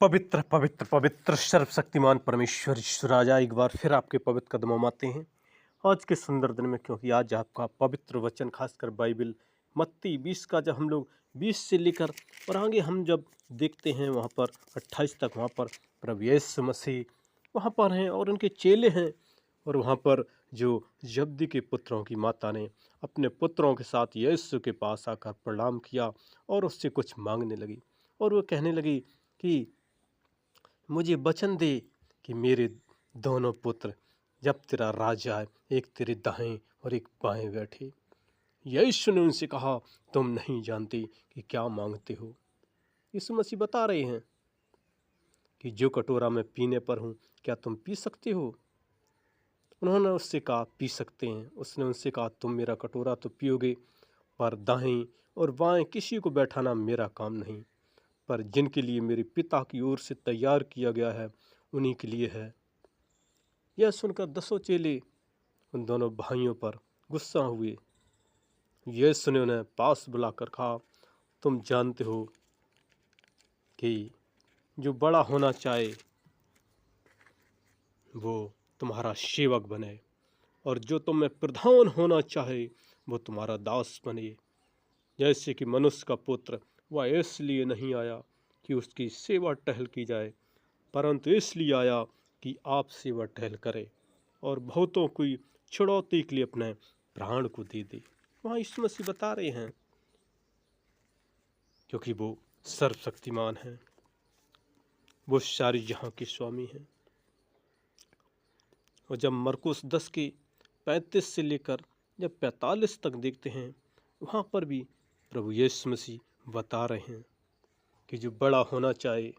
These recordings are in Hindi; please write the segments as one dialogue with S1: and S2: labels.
S1: पवित्र पवित्र पवित्र सर्वशक्तिमान परमेश्वर यीशु राजा एक बार फिर आपके पवित्र कदमों में आते हैं आज के सुंदर दिन में, क्योंकि आज आपका पवित्र वचन खासकर बाइबल मत्ती 20 का जब हम लोग 20 से लेकर और आगे हम जब देखते हैं वहाँ पर 28 तक, वहाँ पर प्रभु यीशु मसीह वहाँ पर हैं और उनके चेले हैं। और वहाँ पर जो जब्दी के पुत्रों की माता ने अपने पुत्रों के साथ यीशु के पास आकर प्रणाम किया और उससे कुछ मांगने लगी और वो कहने लगी कि मुझे वचन दे कि मेरे दोनों पुत्र जब तेरा राज आए, एक तेरे दाएं और एक बाएं बैठे। यीशु ने उनसे कहा, तुम नहीं जानते कि क्या मांगते हो। यीशु मसीह बता रहे हैं कि जो कटोरा मैं पीने पर हूँ, क्या तुम पी सकते हो। उन्होंने उससे कहा, पी सकते हैं। उसने उनसे कहा, तुम मेरा कटोरा तो पियोगे, पर दाएं और बाएं किसी को बैठाना मेरा काम नहीं, पर जिनके लिए मेरे पिता की ओर से तैयार किया गया है उन्हीं के लिए है। यह सुनकर 10 चेले उन दोनों भाइयों पर गुस्सा हुए। यीशु ने उन्हें पास बुलाकर कहा, तुम जानते हो कि जो बड़ा होना चाहे वो तुम्हारा सेवक बने, और जो तुम में प्रधान होना चाहे वो तुम्हारा दास बने। जैसे कि मनुष्य का पुत्र वह इसलिए नहीं आया कि उसकी सेवा टहल की जाए, परंतु इसलिए आया कि आप सेवा टहल करे और बहुतों की छुड़ौती के लिए अपने प्राण को दे दे। वहाँ यीशु मसीह बता रहे हैं, क्योंकि वो सर्वशक्तिमान हैं, वो सारी जहाँ के स्वामी हैं। और जब मरकुस 10 के 35 से लेकर जब 45 तक देखते हैं, वहाँ पर भी प्रभु यीशु मसीह बता रहे हैं कि जो बड़ा होना चाहे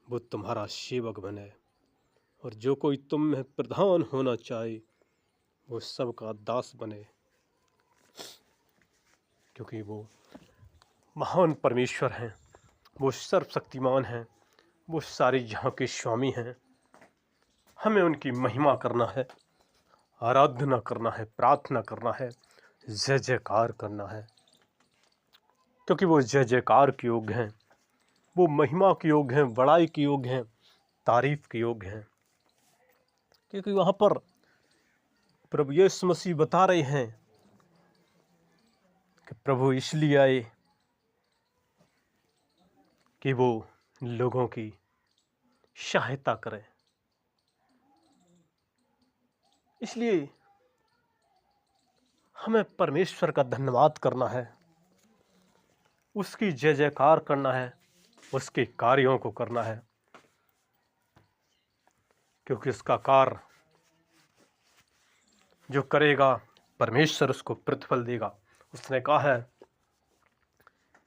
S1: वो तुम्हारा सेवक बने, और जो कोई तुम में प्रधान होना चाहे वो सबका दास बने। क्योंकि वो महान परमेश्वर हैं, वो सर्वशक्तिमान हैं, वो सारी जहाँ के स्वामी हैं। हमें उनकी महिमा करना है, आराधना करना है, प्रार्थना करना है, जय जयकार करना है, क्योंकि वो जय जयकार के योग्य हैं, वो महिमा के योग्य हैं, बड़ाई के योग्य हैं, तारीफ के योग्य हैं। क्योंकि वहाँ पर प्रभु यीशु मसीह बता रहे हैं कि प्रभु इसलिए आए कि वो लोगों की सहायता करें। इसलिए हमें परमेश्वर का धन्यवाद करना है, उसकी जय जयकार करना है, उसके कार्यों को करना है, क्योंकि उसका कार्य जो करेगा परमेश्वर उसको प्रतिफल देगा। उसने कहा है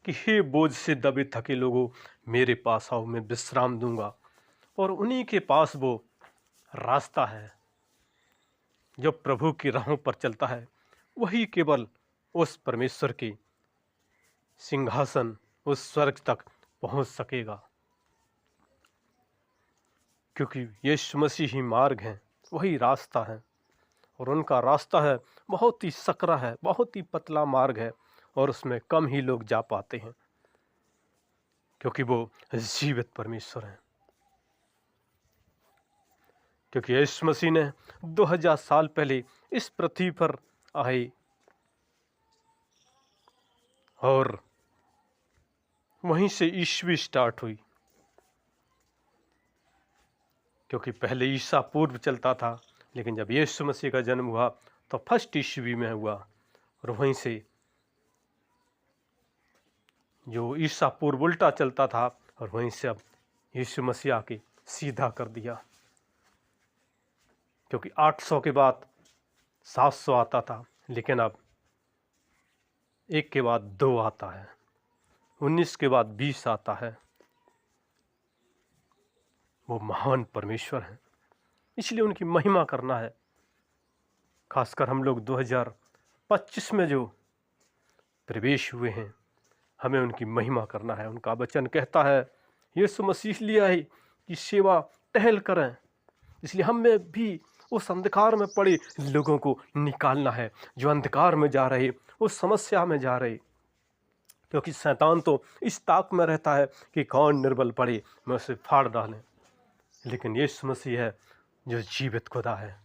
S1: कि हे बोझ से दबे थके लोगों, मेरे पास आओ, मैं विश्राम दूंगा। और उन्हीं के पास वो रास्ता है। जो प्रभु की राहों पर चलता है वही केवल उस परमेश्वर के सिंहासन, उस स्वर्ग तक पहुंच सकेगा, क्योंकि यीशु मसीह ही मार्ग है, वही रास्ता है। और उनका रास्ता है बहुत ही सकरा है, बहुत ही पतला मार्ग है, और उसमें कम ही लोग जा पाते हैं, क्योंकि वो जीवित परमेश्वर हैं। क्योंकि यीशु मसीह ने 2000 साल पहले इस पृथ्वी पर आए और वहीं से ईस्वी स्टार्ट हुई। क्योंकि पहले ईसा पूर्व चलता था, लेकिन जब यीशु मसीह का जन्म हुआ तो फर्स्ट ईस्वी में हुआ, और वहीं से जो ईसा पूर्व उल्टा चलता था और वहीं से अब यीशु मसीह आके सीधा कर दिया। क्योंकि 800 के बाद 700 आता था, लेकिन अब 1 के बाद 2 आता है, 19 के बाद 20 आता है। वो महान परमेश्वर हैं, इसलिए उनकी महिमा करना है। खासकर हम लोग 2025 में जो प्रवेश हुए हैं, हमें उनकी महिमा करना है। उनका वचन कहता है, यीशु मसीह लिए आए कि सेवा टहल करें। इसलिए हमें भी उस अंधकार में पड़े लोगों को निकालना है, जो अंधकार में जा रहे, उस समस्या में जा रहे, क्योंकि शैतान तो इस ताक में रहता है कि कौन निर्बल पड़े, मैं उसे फाड़ डालें। लेकिन यीशु मसीह है जो जीवित खुदा है,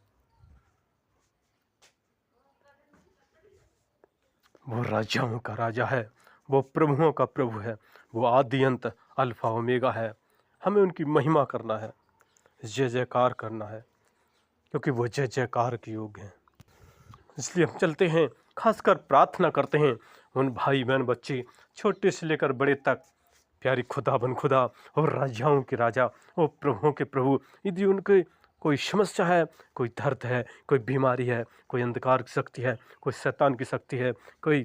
S1: वो राजाओं का राजा है, वो प्रभुओं का प्रभु है, वो आदि अंत अल्फा ओमेगा है। हमें उनकी महिमा करना है, जय जयकार करना है, क्योंकि वो जय जयकार के योग्य हैं। इसलिए हम चलते हैं, खासकर प्रार्थना करते हैं उन भाई बहन बच्चे छोटे से लेकर बड़े तक, प्यारी खुदा बन खुदा और राजाओं के राजा और प्रभुओं के प्रभु, यदि उनके कोई समस्या है, कोई दर्द है, कोई बीमारी है, कोई अंधकार की शक्ति है, कोई शैतान की शक्ति है, कोई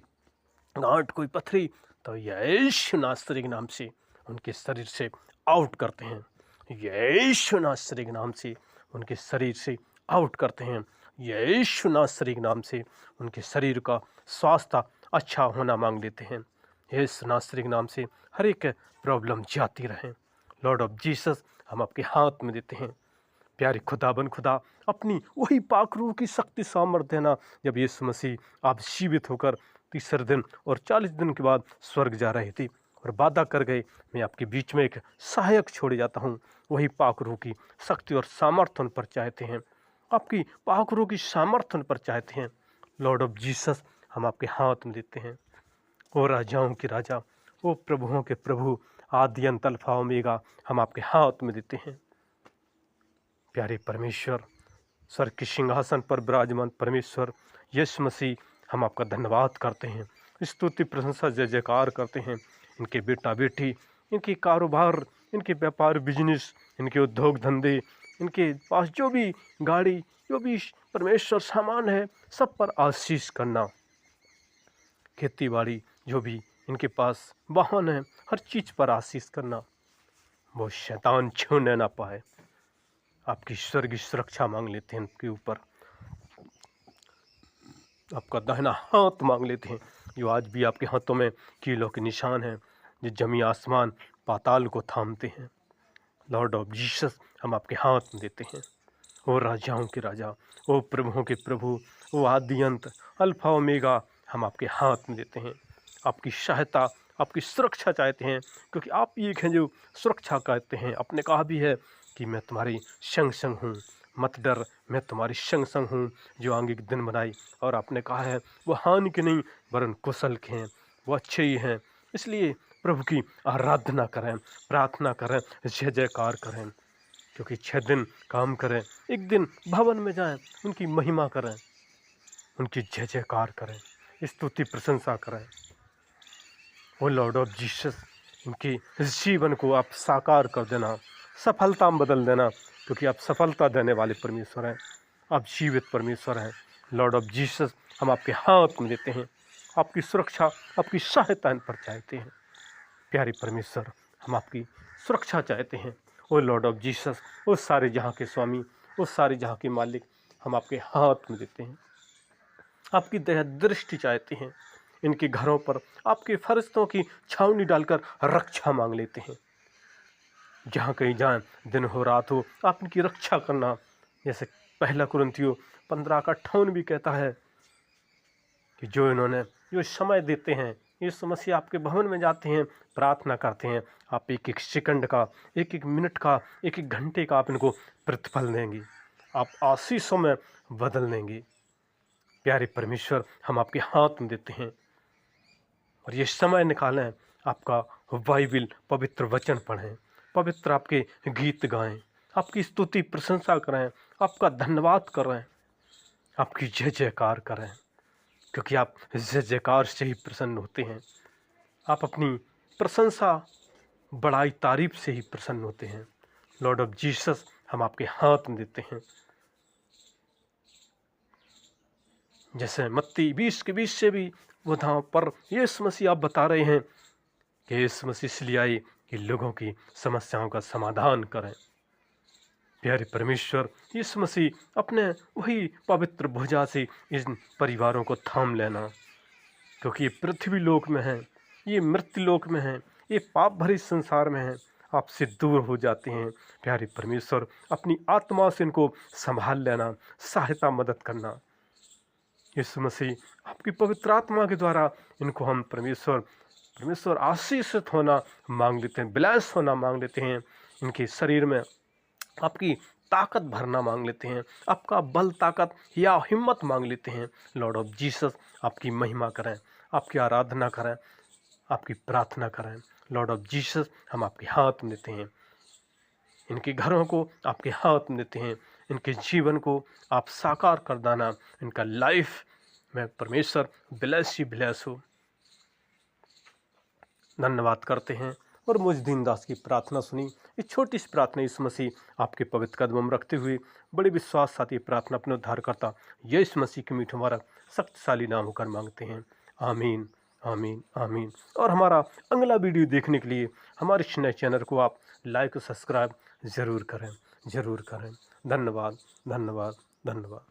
S1: गांठ, कोई पथरी, तो यीशु नासरी के नाम से उनके शरीर से आउट करते हैं। यीशु नासरी के नाम से उनके शरीर से आउट करते हैं। यीशु नासरी के नाम से उनके शरीर का स्वास्थ्य अच्छा होना मांग लेते हैं। यीशु नासरी के नाम से हर एक प्रॉब्लम जाती रहे। लॉर्ड ऑफ जीसस, हम आपके हाथ में देते हैं। प्यारे खुदा बन खुदा, अपनी वही पाक रूह की शक्ति सामर्थ देना, जब यीशु मसीह आप जीवित होकर तीसरे दिन और 40 दिन के बाद स्वर्ग जा रहे थे और वादा कर गए, मैं आपके बीच में एक सहायक छोड़े जाता हूँ। वही पाक रूह की शक्ति और सामर्थ्य उन पर चाहते हैं, आपकी पाक रूह की सामर्थ्य उन पर चाहते हैं। लॉर्ड ऑफ जीसस, हम आपके हाथ में देते हैं। ओ राजाओं के राजा, ओ प्रभुओं के प्रभु, आदि अंत अल्फा ओमेगा, हम आपके हाथ में देते हैं। प्यारे परमेश्वर, स्वर्ग के सिंहासन पर विराजमान परमेश्वर यीशु मसीह, हम आपका धन्यवाद करते हैं, स्तुति प्रशंसा जय जयकार करते हैं। इनके बेटा बेटी, इनके कारोबार, इनके व्यापार बिजनेस, इनके उद्योग धंधे, इनके पास जो भी गाड़ी, जो भी परमेश्वर सामान है, सब पर आशीष करना। खेती बाड़ी, जो भी इनके पास वाहन है, हर चीज़ पर आशीष करना। वो शैतान छूने ना पाए। आपकी स्वर्गीय सुरक्षा मांग लेते हैं इनके ऊपर। आपका दाहिना हाथ मांग लेते हैं, जो आज भी आपके हाथों में कीलों के निशान हैं, जो जमी आसमान पाताल को थामते हैं। लॉर्ड ऑफ जीसस, हम आपके हाथ में देते हैं। ओ राजाओं के राजा, ओ प्रभुओं के प्रभु, ओ आदि अंत अल्फा ओमेगा, हम आपके हाथ में देते हैं। आपकी सहायता, आपकी सुरक्षा चाहते हैं, क्योंकि आप ही एक हैं जो सुरक्षा कहते हैं। आपने कहा भी है कि मैं तुम्हारी संग संग हूँ, मत डर, मैं तुम्हारी संग संग हूँ, जो आगे के दिन बनाई। और आपने कहा है वो हानि के नहीं वरन कुशल के हैं, वो अच्छे ही हैं। इसलिए प्रभु की आराधना करें, प्रार्थना करें, जय जयकार करें, क्योंकि 6 दिन काम करें, एक दिन भवन में जाएं, उनकी महिमा करें, उनकी जय जयकार करें, स्तुति प्रशंसा करें। ओ लॉर्ड ऑफ जीसस, इनके जीवन को आप साकार कर देना, सफलता में बदल देना, क्योंकि आप सफलता देने वाले परमेश्वर हैं, आप जीवित परमेश्वर हैं। लॉर्ड ऑफ जीसस, हम आपके हाथ में देते हैं। आपकी सुरक्षा, आपकी सहायता इन पर चाहते हैं। प्यारे परमेश्वर, हम आपकी सुरक्षा चाहते हैं। ओ लॉर्ड ऑफ जीसस, वो सारे जहाँ के स्वामी, वो सारे जहाँ के मालिक, हम आपके हाथ में देते हैं। आपकी दया दृष्टि चाहते हैं। इनके घरों पर आपके फरिश्तों की छावनी डालकर रक्षा मांग लेते हैं। जहाँ कहीं जाएं, दिन हो रात हो, आप इनकी रक्षा करना। जैसे पहला कुरिन्थियों 15 का 58 भी कहता है कि जो समय देते हैं, यीशु मसीह आपके भवन में जाते हैं, प्रार्थना करते हैं, आप एक एक सेकंड का, एक एक मिनट का, एक एक घंटे का आप इनको प्रतिफल देंगे, आप आशीषों में बदल देंगे। प्यारे परमेश्वर, हम आपके हाथ में देते हैं और ये समय निकालें, आपका बाइबिल पवित्र वचन पढ़ें, पवित्र आपके गीत गाएं, आपकी स्तुति प्रशंसा करें, आपका धन्यवाद करें, आपकी जय जयकार करें, क्योंकि आप जय जयकार से ही प्रसन्न होते हैं। आप अपनी प्रशंसा, बड़ाई, तारीफ से ही प्रसन्न होते हैं। लॉर्ड ऑफ जीसस, हम आपके हाथ में देते हैं। जैसे मत्ती 20 के 20 से भी वहाँ पर यीशु मसीह आप बता रहे हैं कि यीशु मसीह इसलिए आए कि लोगों की समस्याओं का समाधान करें। प्यारे परमेश्वर, यीशु मसीह अपने वही पवित्र भुजा से इन परिवारों को थाम लेना, क्योंकि ये पृथ्वी लोक में है, ये मृत्यु लोक में है, ये पाप भरे संसार में है, आपसे दूर हो जाते हैं। प्यारे परमेश्वर, अपनी आत्मा से इनको संभाल लेना, सहायता मदद करना। यीशु मसीह, आपकी पवित्र आत्मा के द्वारा इनको हम परमेश्वर परमेश्वर आशीषित होना मांग लेते हैं, ब्लेस होना मांग लेते हैं। इनके शरीर में आपकी ताकत भरना मांग लेते हैं, आपका बल ताकत या हिम्मत मांग लेते हैं। लॉर्ड ऑफ जीसस आपकी महिमा करें, आपकी आराधना करें, आपकी प्रार्थना करें। लॉर्ड ऑफ जीसस हम आपके हाथ में देते हैं, इनके घरों को आपके हाथ में देते हैं, इनके जीवन को आप साकार कर देना, इनका लाइफ में परमेश्वर ब्लेस ही ब्लेस हो। धन्यवाद करते हैं और मुझ दीनदास की प्रार्थना सुनी। इस छोटी सी प्रार्थना यीशु मसीह आपके पवित्र कदमों में रखते हुए बड़े विश्वास साथ ये प्रार्थना अपने उद्धारकर्ता यीशु मसीह के मीठा हमारा शक्तिशाली नाम होकर मांगते हैं। आमीन, आमीन, आमीन। और हमारा अगला वीडियो देखने के लिए हमारे इस नए चैनल को आप लाइक और सब्सक्राइब ज़रूर करें, ज़रूर करें। धन्यवाद, धन्यवाद, धन्यवाद।